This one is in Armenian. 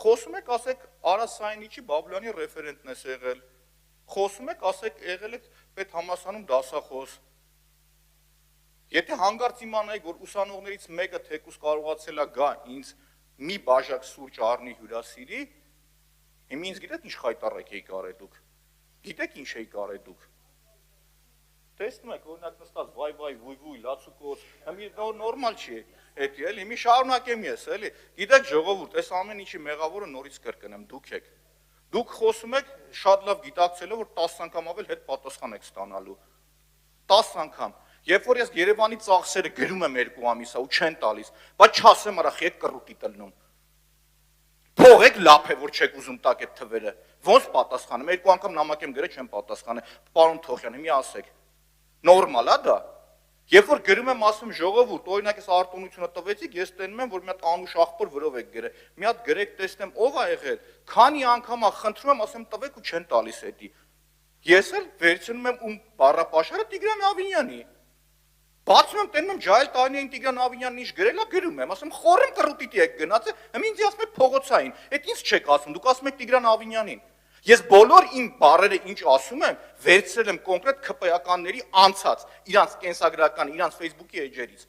Խոսում եք, ասեք, Արա Սայնիչի Բաբլյանի ռեֆերենտն ես եղել։ Խոսում եք, ասեք, եղել եք պետհամալսարանում դասախոս։ Եթե հանգարց իմանայիք, որ ուսանողներից մեկը թեկուզ կարողացել է գա ինձ մի բաժակ սուրճ առնի հյուրասիրի, հիմա ինձ գիտեք ինչ խայտառակ էիք արել դուք։ Գիտեք ինչ էիք արել դուք։ Տեսնում եք, օրինակ նստած վայ, վույ, լացուկոց, հիմա նորմալ չի էդի, էլի, մի շարունակեմ ես, էլի։ Գիտեք ժողովուրդ, այս ամեն ինչի մեղավորը նորից կրկնեմ, դուք եք։ Դուք խոսում եք շատ լավ գիտակցելով, որ 10 անգամ ավել հետ պատասխան եք ստանալու։ 10 անգամ։ Երբ որ ես Երևանի ծախսերը գրում եմ 2 ամիսա ու չեն տալիս, բայց չասեմ արախ եք կռուտի տննում։ Փողեք լափ է, որ չեք ուզում տակ այդ թվերը։ Ոնց պատասխանեմ, 2 անգամ նամակ եմ գրել, չեմ պատասխանել։ Պարոն Թոխյան, մի ասեք։ Նորմալ է դա։ Երբ որ գրում եմ ասում ժողովուրդ, օրինակ ես արտոնությունը տվեցիք, ես տենում եմ, որ մի հատ անուշ աղբոր վրով եք գրել։ Մի հատ գրեք, տեսնեմ ով է եղել, քանի անգամ խնդրում եմ, ասեմ տվեք ու չեն տալիս էդի։ Ես էլ վերցնում եմ ում բառապաշարը Տիգրան Ավինյանի։ Բացում եմ, տենում եմ Ջահել Տանյանին Տիգրան Ավինյանն ինչ գրել է, գրում եմ, ասում խորին կռուտիտի եք գնացել, հիմա ինձ ասում եք փողոցային։ Էդ ինձ չեք ասում, դուք ասում եք Տիգրան Ավինյանին։ Ես բոլոր իմ բառերը ինչ ասում եմ, վերցրել եմ կոնկրետ ՔՊ-ականների անցած, իրանց կենսագրական, իրանց Facebook-ի էջերից։